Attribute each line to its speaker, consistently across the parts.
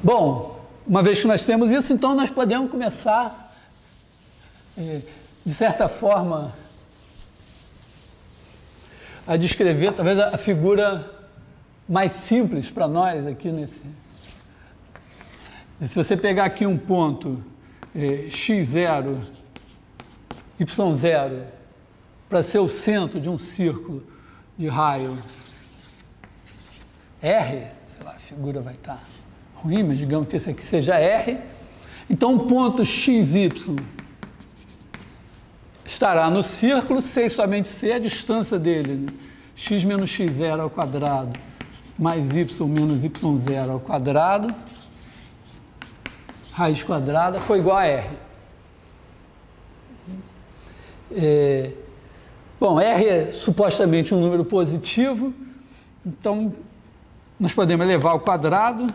Speaker 1: Bom, uma vez que nós temos isso, então nós podemos começar, de certa forma, a descrever talvez a figura mais simples para nós aqui nesse. Se você pegar aqui um ponto x0, y0, para ser o centro de um círculo de raio R, sei lá, a figura vai estar ruim, mas digamos que esse aqui seja R, então um ponto xy estará no círculo, C e somente C é a distância dele, né? X menos x0 ao quadrado mais y menos y0 ao quadrado, raiz quadrada, foi igual a R. Bom, R é supostamente um número positivo, então nós podemos elevar ao quadrado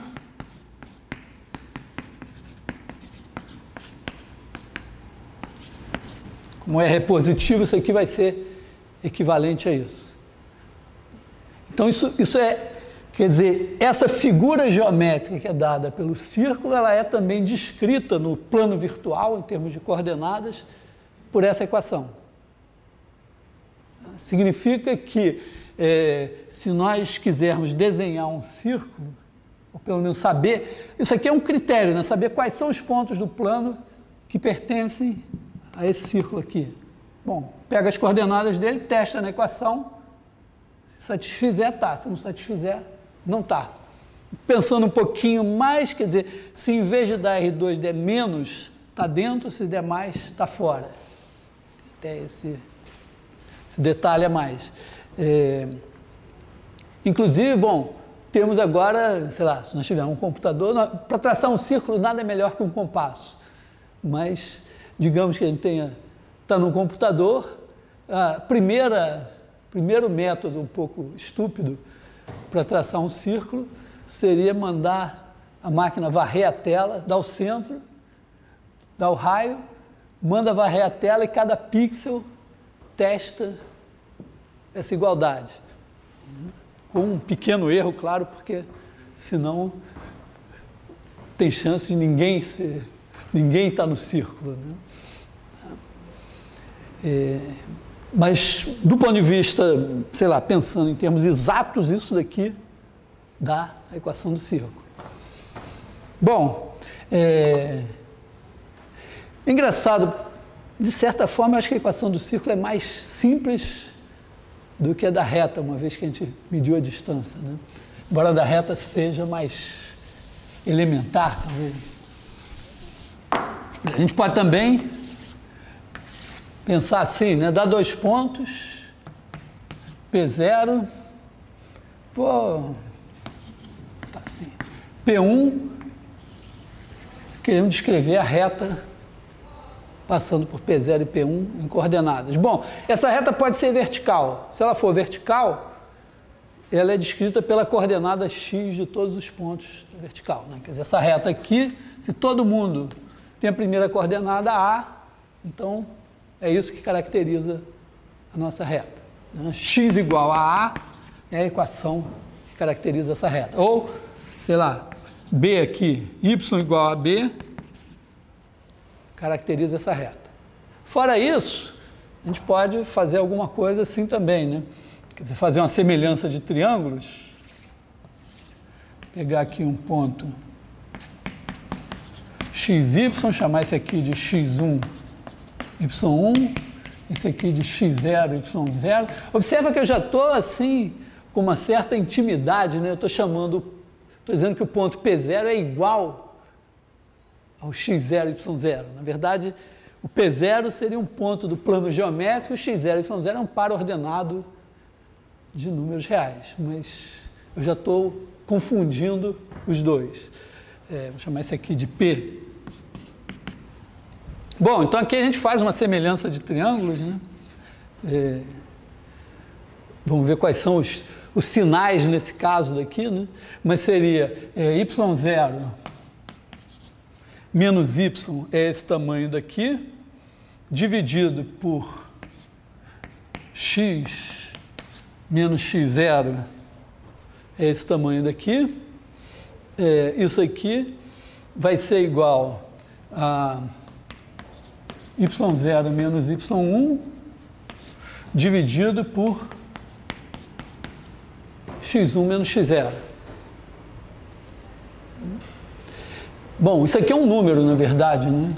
Speaker 1: como R é positivo, isso aqui vai ser equivalente a isso. Então isso é, quer dizer, essa figura geométrica que é dada pelo círculo, ela é também descrita no plano virtual, em termos de coordenadas, por essa equação. Significa que, se nós quisermos desenhar um círculo, ou pelo menos saber, isso aqui é um critério, né? Saber quais são os pontos do plano que pertencem a esse círculo aqui. Bom, pega as coordenadas dele, testa na equação, se satisfizer, tá, se não satisfizer, não tá. Pensando um pouquinho mais, quer dizer, se em vez de dar R2 der menos, está dentro, se der mais, está fora. Até esse detalhe a mais. Inclusive, bom, temos agora, sei lá, se nós tivermos um computador, para traçar um círculo nada é melhor que um compasso, mas digamos que a gente está no computador, primeiro método um pouco estúpido para traçar um círculo seria mandar a máquina varrer a tela, dar o centro, dar o raio, manda varrer a tela e cada pixel testa essa igualdade. Com um pequeno erro, claro, porque senão tem chance de ninguém estar no círculo, né? Mas, do ponto de vista, sei lá, pensando em termos exatos, isso daqui dá a equação do círculo. Bom, engraçado, de certa forma, eu acho que a equação do círculo é mais simples do que a da reta, uma vez que a gente mediu a distância, né? Embora a da reta seja mais elementar, talvez. A gente pode também pensar assim, né? Dá 2 pontos, P0, tá assim, P1, queremos descrever a reta passando por P0 e P1 em coordenadas. Bom, essa reta pode ser vertical. Se ela for vertical, ela é descrita pela coordenada x de todos os pontos da vertical, né? Quer dizer, essa reta aqui, se todo mundo tem a primeira coordenada A, então é isso que caracteriza a nossa reta, né? X igual a A é a equação que caracteriza essa reta. Ou, sei lá, B aqui, Y igual a B, caracteriza essa reta. Fora isso, a gente pode fazer alguma coisa assim também, né? Quer dizer, fazer uma semelhança de triângulos. Pegar aqui um ponto XY, chamar esse aqui de X1, Y1, esse aqui de X0, Y0. Observa que eu já estou assim, com uma certa intimidade, né? Eu estou dizendo que o ponto P0 é igual ao x0, y0. Na verdade, o P0 seria um ponto do plano geométrico, o x0 e y0 é um par ordenado de números reais, mas eu já estou confundindo os dois. Vou chamar esse aqui de P. Bom, então aqui a gente faz uma semelhança de triângulos, né? Vamos ver quais são os sinais nesse caso daqui, né? Mas seria y0 menos y é esse tamanho daqui, dividido por x menos x0 é esse tamanho daqui, isso aqui vai ser igual a y0 menos y1 dividido por x1 menos x0. Bom, isso aqui é um número, na verdade, né?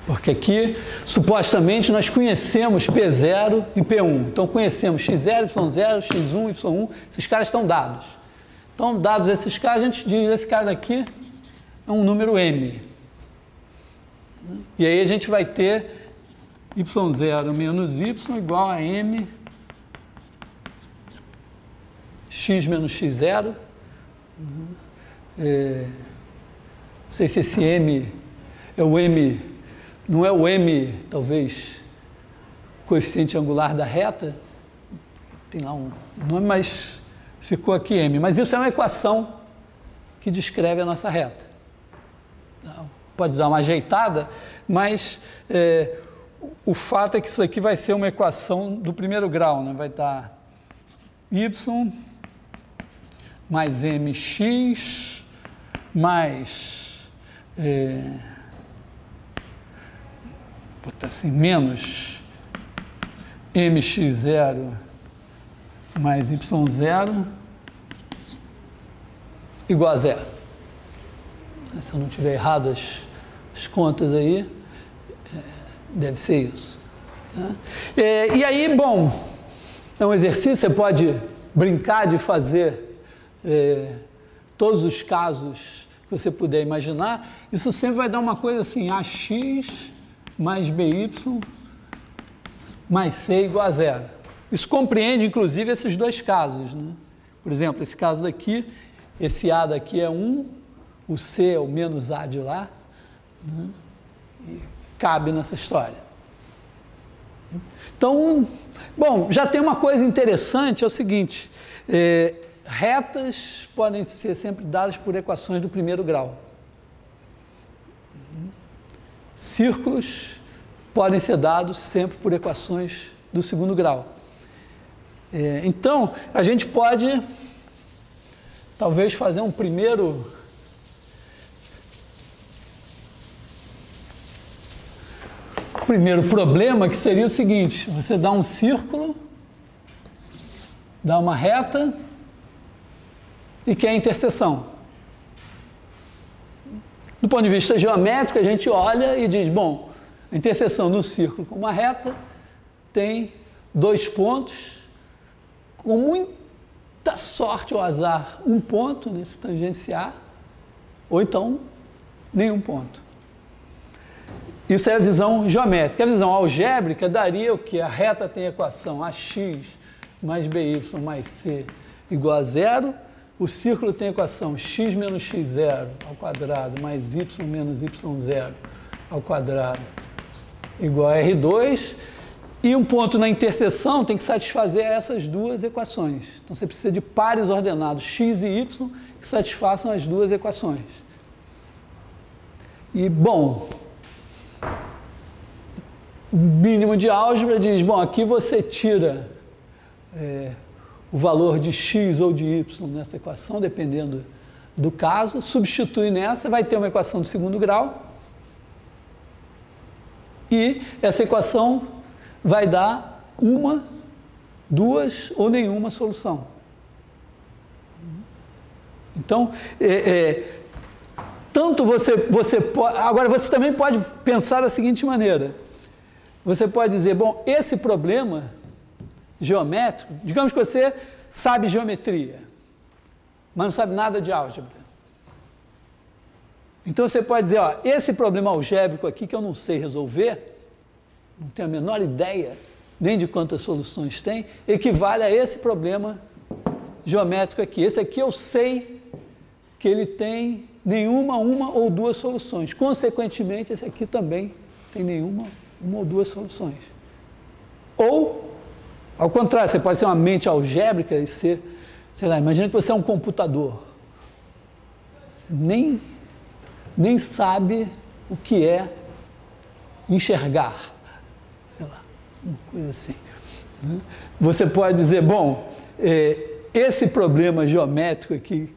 Speaker 1: Porque aqui, supostamente, nós conhecemos P0 e P1. Então, conhecemos x0, y0, x1, y1. Esses caras estão dados. Então, dados esses caras, a gente diz, esse cara daqui é um número m. E aí a gente vai ter y0 menos y igual a m x menos x0. Não sei se esse m é o m, não é o m, talvez, coeficiente angular da reta. Tem lá um nome, mas ficou aqui m. Mas isso é uma equação que descreve a nossa reta. Pode dar uma ajeitada, mas o fato é que isso aqui vai ser uma equação do primeiro grau, né? Vai dar y mais mx mais botar assim, menos mx0 mais y0 igual a zero. Se eu não tiver errado as contas aí, deve ser isso. Tá? E aí, bom, é um exercício, você pode brincar de fazer todos os casos que você puder imaginar. Isso sempre vai dar uma coisa assim, ax mais by mais c igual a zero. Isso compreende, inclusive, esses dois casos, né? Por exemplo, esse caso daqui, esse a daqui é 1, o c é o menos a de lá, né? E cabe nessa história. Então, bom, já tem uma coisa interessante, é o seguinte, retas podem ser sempre dadas por equações do primeiro grau. Círculos podem ser dados sempre por equações do segundo grau. Então, a gente pode, talvez, fazer um primeiro problema, que seria o seguinte: você dá um círculo, dá uma reta e quer a interseção. Do ponto de vista geométrico, a gente olha e diz, bom, a interseção no círculo com uma reta tem dois pontos, com muita sorte ou azar, um ponto nesse tangenciar, ou então nenhum ponto. Isso é a visão geométrica. A visão algébrica daria o que? A reta tem a equação ax mais by mais c igual a zero. O círculo tem a equação x menos x0 ao quadrado mais y menos y0 ao quadrado igual a R2. E um ponto na interseção tem que satisfazer essas duas equações. Então, você precisa de pares ordenados x e y que satisfaçam as duas equações. E, bom, o mínimo de álgebra diz, bom, aqui você tira o valor de x ou de y nessa equação, dependendo do caso, substitui nessa, vai ter uma equação de segundo grau, e essa equação vai dar uma, duas ou nenhuma solução. Então, tanto você pode... Agora, você também pode pensar da seguinte maneira. Você pode dizer, bom, esse problema geométrico, digamos que você sabe geometria, mas não sabe nada de álgebra. Então, você pode dizer, ó, esse problema algébrico aqui que eu não sei resolver, não tenho a menor ideia nem de quantas soluções tem, equivale a esse problema geométrico aqui. Esse aqui eu sei que ele tem nenhuma, uma ou duas soluções. Consequentemente, esse aqui também tem nenhuma, uma ou duas soluções. Ou, ao contrário, você pode ter uma mente algébrica e ser, sei lá, imagina que você é um computador. Você nem sabe o que é enxergar. Sei lá, uma coisa assim. Você pode dizer, bom, esse problema geométrico aqui,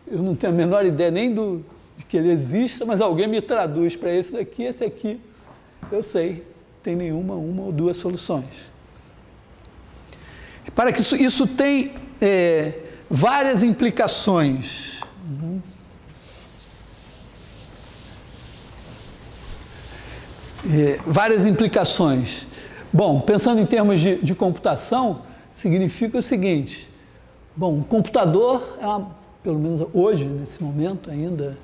Speaker 1: eu não tenho a menor ideia nem de que ele exista, mas alguém me traduz para esse aqui, eu sei, tem uma ou duas soluções. Para que isso tem várias implicações. Várias implicações. Bom, pensando em termos de computação, significa o seguinte: bom, um computador, pelo menos hoje, nesse momento ainda,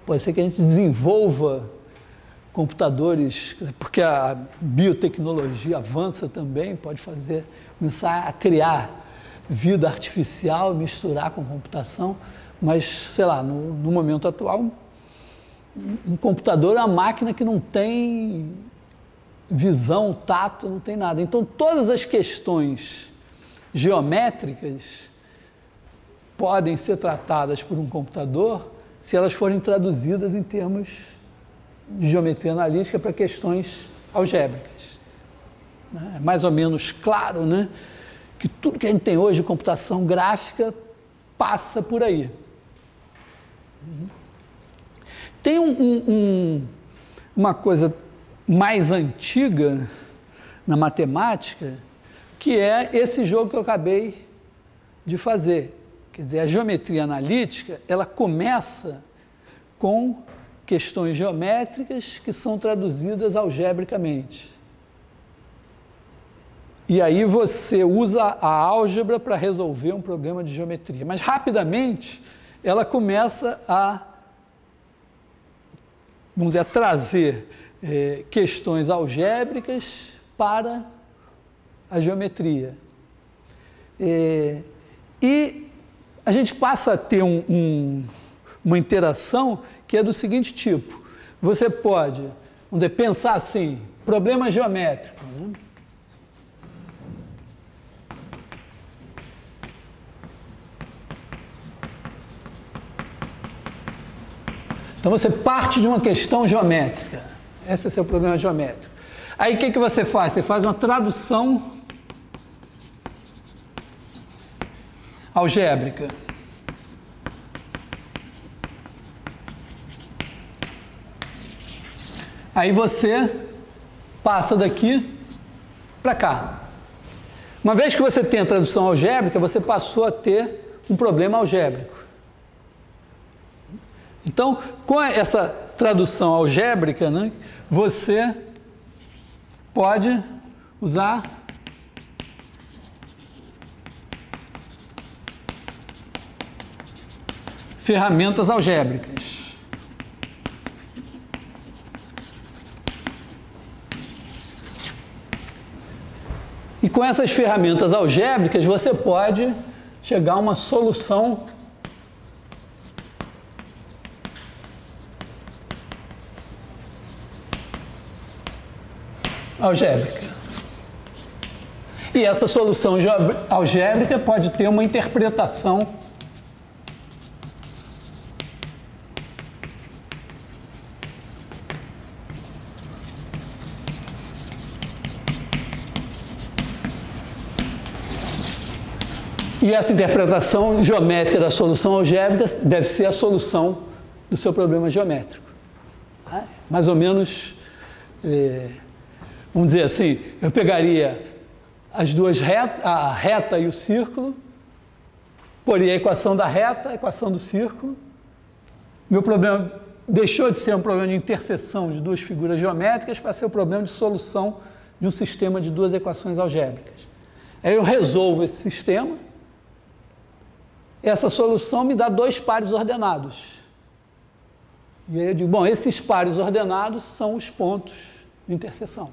Speaker 1: pode ser que a gente desenvolva computadores, porque a biotecnologia avança também, pode começar a criar vida artificial, misturar com computação, mas, sei lá, no momento atual, um computador é uma máquina que não tem visão, tato, não tem nada. Então, todas as questões geométricas podem ser tratadas por um computador se elas forem traduzidas em termos de geometria analítica para questões algébricas. É mais ou menos claro, né, que tudo que a gente tem hoje de computação gráfica passa por aí. Tem uma coisa mais antiga na matemática, que é esse jogo que eu acabei de fazer. Quer dizer, a geometria analítica, ela começa com questões geométricas que são traduzidas algebricamente. E aí você usa a álgebra para resolver um problema de geometria. Mas, rapidamente, ela começa vamos dizer, a trazer questões algébricas para a geometria. E a gente passa a ter uma interação que é do seguinte tipo: você pode, vamos dizer, pensar assim, problema geométrico, né? Então você parte de uma questão geométrica, esse é o seu problema geométrico. Aí o que você faz? Você faz uma tradução algébrica. Aí você passa daqui para cá. Uma vez que você tem a tradução algébrica, você passou a ter um problema algébrico. Então, com essa tradução algébrica, né, você pode usar ferramentas algébricas. E com essas ferramentas algébricas, você pode chegar a uma solução algébrica. E essa solução algébrica pode ter uma interpretação e essa interpretação geométrica da solução algébrica deve ser a solução do seu problema geométrico. Mais ou menos, vamos dizer assim, eu pegaria as duas retas, a reta e o círculo, poria a equação da reta, a equação do círculo. Meu problema deixou de ser um problema de interseção de duas figuras geométricas para ser um problema de solução de um sistema de duas equações algébricas. Aí eu resolvo esse sistema, essa solução me dá dois pares ordenados. E aí eu digo, bom, esses pares ordenados são os pontos de interseção.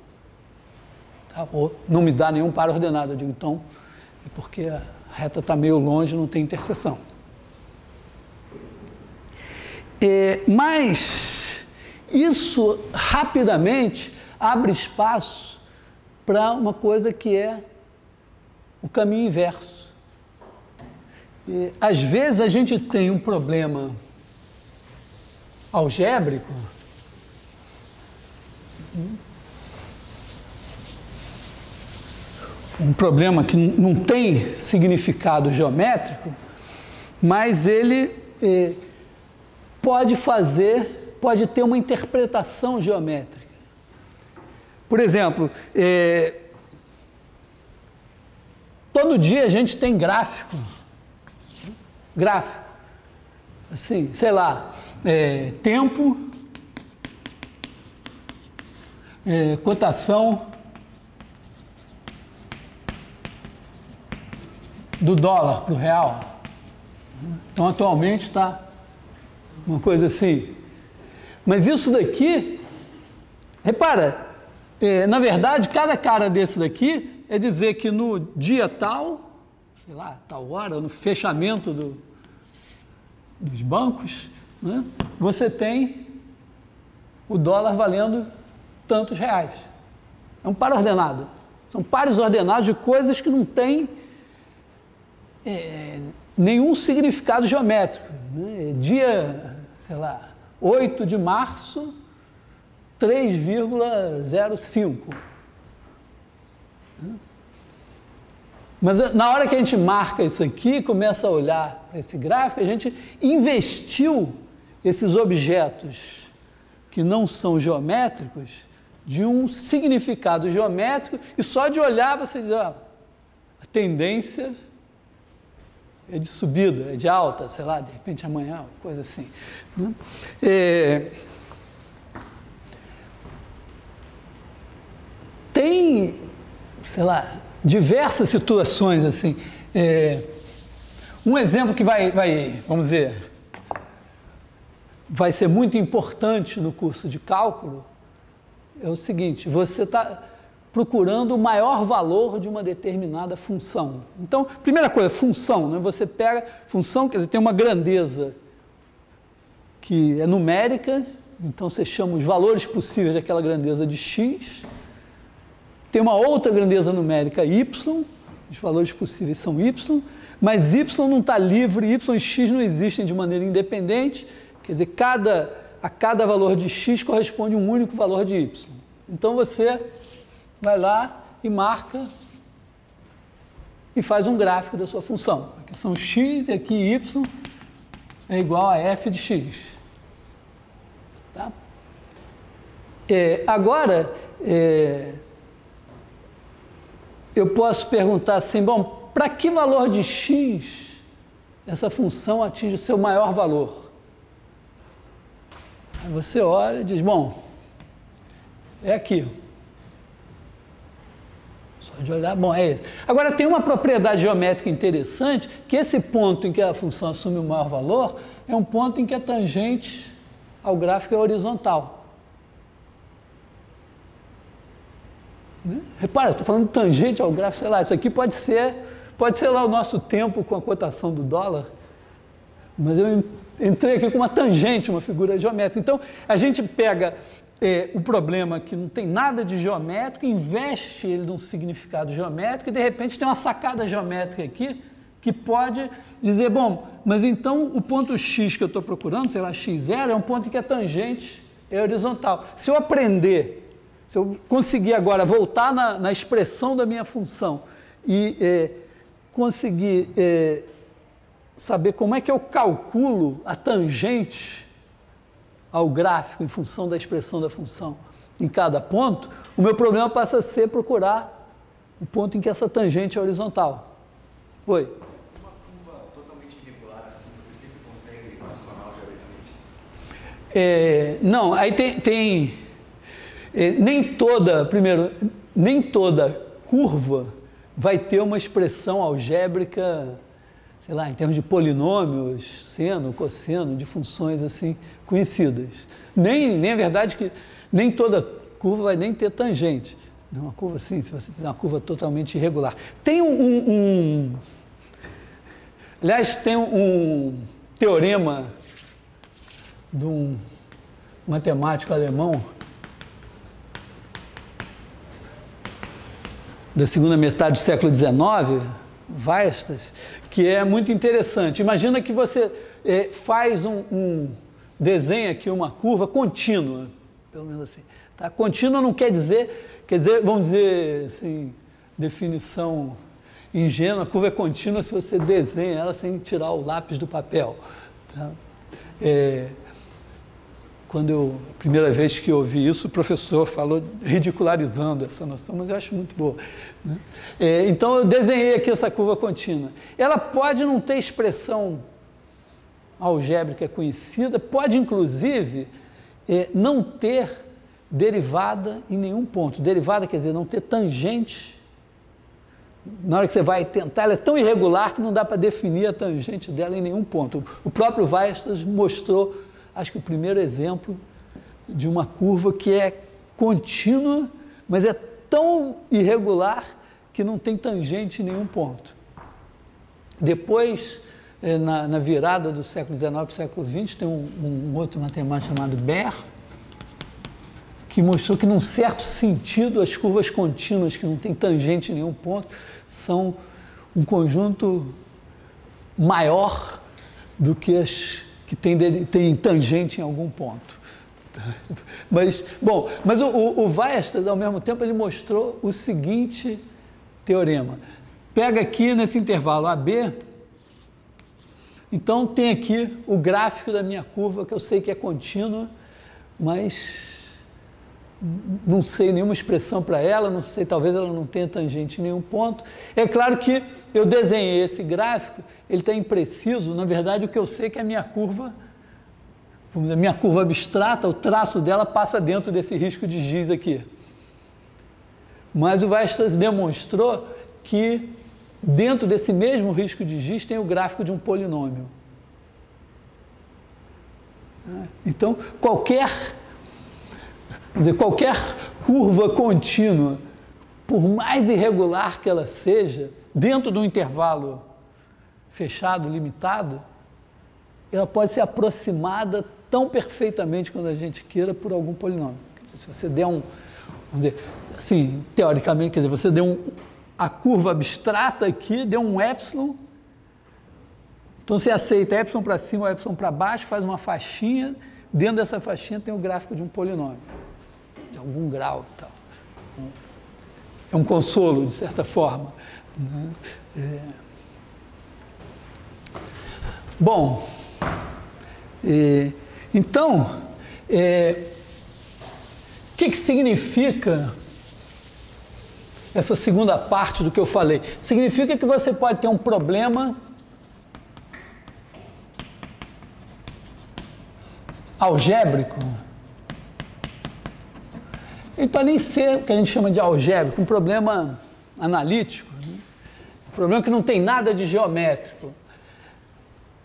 Speaker 1: Tá? Ou não me dá nenhum par ordenado, eu digo, então, é porque a reta está meio longe, não tem interseção. Mas isso rapidamente abre espaço para uma coisa que é o caminho inverso. Às vezes a gente tem um problema algébrico um problema que não tem significado geométrico, mas ele pode ter uma interpretação geométrica. Por exemplo, todo dia a gente tem gráfico, assim, sei lá, tempo, cotação do dólar para o real. Então, atualmente está uma coisa assim. Mas isso daqui, repara, na verdade, cada cara desse daqui é dizer que no dia tal, sei lá, tal hora, no fechamento dos bancos, né, você tem o dólar valendo tantos reais. É um par ordenado. São pares ordenados de coisas que não têm nenhum significado geométrico. Né? Dia, sei lá, 8 de março, 3,05. Mas na hora que a gente marca isso aqui, começa a olhar esse gráfico, a gente investiu esses objetos que não são geométricos de um significado geométrico, e só de olhar você diz, ó, a tendência é de subida, é de alta, sei lá, de repente amanhã, coisa assim. Né? Tem, sei lá, diversas situações assim. Um exemplo que vamos dizer, vai ser muito importante no curso de cálculo é o seguinte: você está procurando o maior valor de uma determinada função. Então, primeira coisa, função, né? Você pega função, quer dizer, tem uma grandeza que é numérica, então você chama os valores possíveis daquela grandeza de x. Tem uma outra grandeza numérica y, os valores possíveis são y, mas y não está livre, y e x não existem de maneira independente, quer dizer, a cada valor de x corresponde um único valor de y. Então você vai lá e marca e faz um gráfico da sua função. Aqui são x e aqui y é igual a f de x. Tá? Agora, eu posso perguntar assim, bom, para que valor de x essa função atinge o seu maior valor? Aí você olha e diz, bom, é aqui. Só de olhar, bom, é esse. Agora, tem uma propriedade geométrica interessante, que esse ponto em que a função assume o maior valor é um ponto em que a tangente ao gráfico é horizontal. Né? Repara, estou falando de tangente ao gráfico, sei lá, isso aqui pode ser lá o nosso tempo com a cotação do dólar, mas eu entrei aqui com uma tangente, uma figura geométrica. Então, a gente pega o problema que não tem nada de geométrico, investe ele num significado geométrico e, de repente, tem uma sacada geométrica aqui que pode dizer, bom, mas então o ponto x que eu estou procurando, sei lá, x0, é um ponto em que a tangente é horizontal. Se eu conseguir agora voltar na expressão da minha função e conseguir saber como é que eu calculo a tangente ao gráfico em função da expressão da função em cada ponto, o meu problema passa a ser procurar o ponto em que essa tangente é horizontal. Oi?
Speaker 2: Uma curva totalmente irregular assim, você sempre consegue racional geometricamente?
Speaker 1: Não, aí tem nem toda curva vai ter uma expressão algébrica, sei lá, em termos de polinômios, seno, cosseno, de funções assim conhecidas. Nem é verdade que nem toda curva vai nem ter tangente. Uma curva assim, se você fizer uma curva totalmente irregular. Tem aliás, tem um teorema de um matemático alemão da segunda metade do século XIX, Weierstrass, que é muito interessante. Imagina que você faz desenha aqui uma curva contínua, pelo menos assim. Tá? Contínua não quer dizer, vamos dizer assim, definição ingênua, a curva é contínua se você desenha ela sem tirar o lápis do papel. Tá? A primeira vez que eu ouvi isso, o professor falou ridicularizando essa noção, mas eu acho muito boa. Né? Então, eu desenhei aqui essa curva contínua. Ela pode não ter expressão algébrica conhecida, pode, inclusive, não ter derivada em nenhum ponto. Derivada quer dizer não ter tangente. Na hora que você vai tentar, ela é tão irregular que não dá para definir a tangente dela em nenhum ponto. O próprio Weierstrass mostrou, acho que o primeiro exemplo de uma curva que é contínua, mas é tão irregular que não tem tangente em nenhum ponto. Depois, na virada do século XIX para o século XX, tem um outro matemático chamado Baire, que mostrou que, num certo sentido, as curvas contínuas, que não tem tangente em nenhum ponto, são um conjunto maior do que as que tem tangente em algum ponto. Mas o Weierstrass, ao mesmo tempo, ele mostrou o seguinte teorema. Pega aqui nesse intervalo AB, então tem aqui o gráfico da minha curva, que eu sei que é contínua, mas não sei nenhuma expressão para ela, não sei, talvez ela não tenha tangente em nenhum ponto. É claro que eu desenhei esse gráfico, ele está impreciso, na verdade o que eu sei é que a minha curva abstrata, o traço dela passa dentro desse risco de giz aqui. Mas o Weierstrass demonstrou que dentro desse mesmo risco de giz tem o gráfico de um polinômio. Então, qualquer curva contínua, por mais irregular que ela seja, dentro de um intervalo fechado, limitado, ela pode ser aproximada tão perfeitamente quando a gente queira por algum polinômio. Se você der vamos dizer, assim, teoricamente, quer dizer, você deu a curva abstrata aqui, deu um epsilon, então você aceita epsilon para cima ou epsilon para baixo, faz uma faixinha, dentro dessa faixinha tem o gráfico de um polinômio, de algum grau e tal. É um consolo, de certa forma. Bom, então, o que significa essa segunda parte do que eu falei? Significa que você pode ter um problema algébrico. Ele pode nem ser o que a gente chama de algébrico, um problema analítico, né? Um problema que não tem nada de geométrico.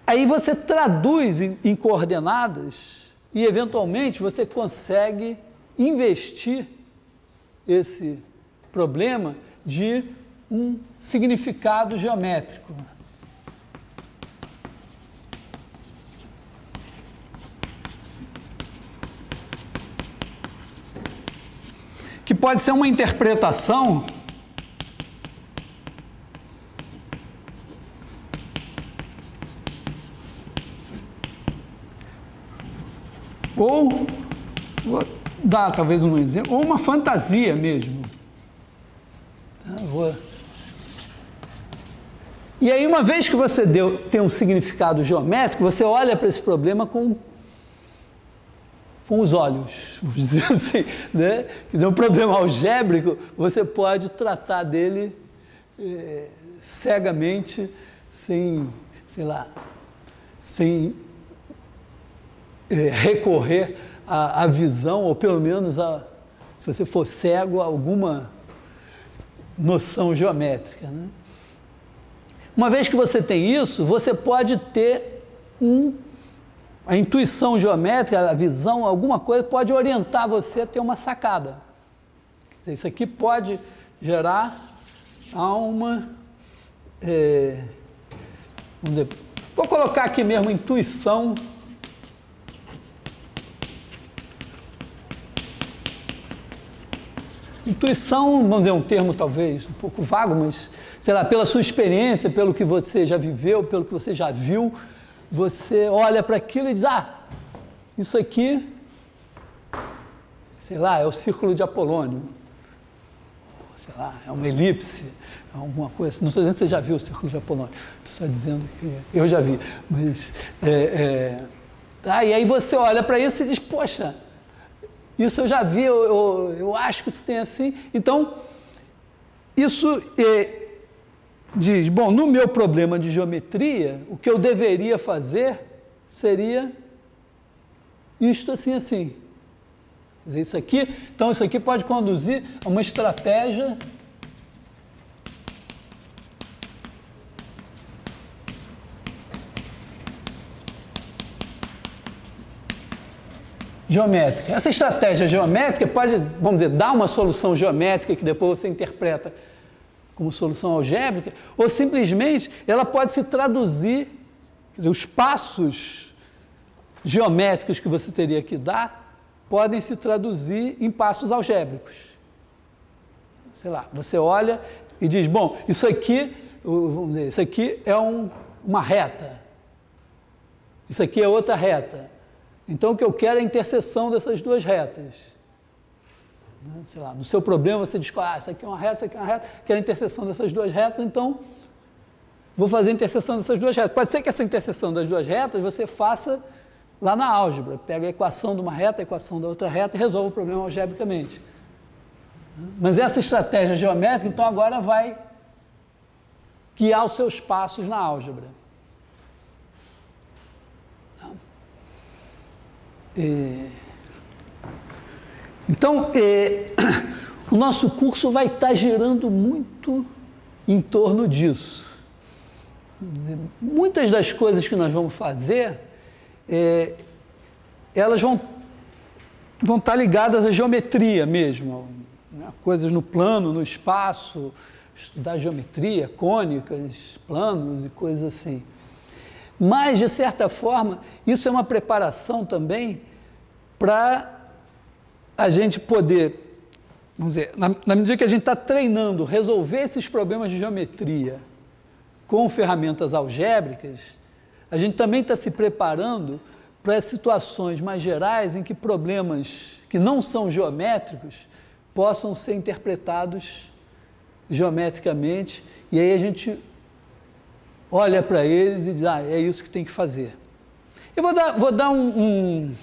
Speaker 1: Aí você traduz em coordenadas e, eventualmente, você consegue investir esse problema de um significado geométrico. Que pode ser uma interpretação ou, vou dar talvez um exemplo, ou uma fantasia mesmo. E aí, uma vez que você tem um significado geométrico, você olha para esse problema com os olhos, vamos dizer assim, né? Um problema algébrico, você pode tratar dele cegamente, sem recorrer à visão, ou pelo menos, se você for cego, a alguma noção geométrica, né? Uma vez que você tem isso, você pode ter a intuição geométrica, a visão, alguma coisa pode orientar você a ter uma sacada. Isso aqui pode gerar vamos dizer, vou colocar aqui mesmo intuição. Intuição, vamos dizer, um termo talvez um pouco vago, mas, sei lá, pela sua experiência, pelo que você já viveu, pelo que você já viu, você olha para aquilo e diz, isso aqui, sei lá, é o círculo de Apolônio. sei lá, é uma elipse, é alguma coisa. Não estou dizendo que você já viu o círculo de Apolônio, estou só dizendo que eu já vi. Mas, e aí você olha para isso e diz, poxa, isso eu já vi, eu acho que isso tem assim. Então, isso diz, bom, no meu problema de geometria, o que eu deveria fazer seria isto assim, assim. Quer dizer, isso aqui, então isso aqui pode conduzir a uma estratégia geométrica. Essa estratégia geométrica pode, vamos dizer, dar uma solução geométrica que depois você interpreta como solução algébrica, ou simplesmente ela pode se traduzir, quer dizer, os passos geométricos que você teria que dar podem se traduzir em passos algébricos. Sei lá, você olha e diz, bom, isso aqui, vamos dizer, isso aqui é uma reta, isso aqui é outra reta. Então, o que eu quero é a interseção dessas duas retas. Sei lá, no seu problema você diz, isso aqui é uma reta, isso aqui é uma reta, quero a interseção dessas duas retas, então vou fazer a interseção dessas duas retas. Pode ser que essa interseção das duas retas você faça lá na álgebra, pega a equação de uma reta, a equação da outra reta e resolve o problema algebricamente. Mas essa estratégia geométrica, então, agora vai guiar os seus passos na álgebra. Então, o nosso curso vai estar girando muito em torno disso. Muitas das coisas que nós vamos fazer, elas vão estar ligadas à geometria mesmo, né? Coisas no plano, no espaço, estudar geometria, cônicas, planos e coisas assim. Mas, de certa forma, isso é uma preparação também para a gente poder, vamos dizer, na medida que a gente está treinando, resolver esses problemas de geometria com ferramentas algébricas, a gente também está se preparando para situações mais gerais em que problemas que não são geométricos possam ser interpretados geometricamente, e aí a gente olha para eles e diz, é isso que tem que fazer. Eu vou dar um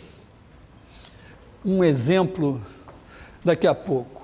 Speaker 1: exemplo daqui a pouco.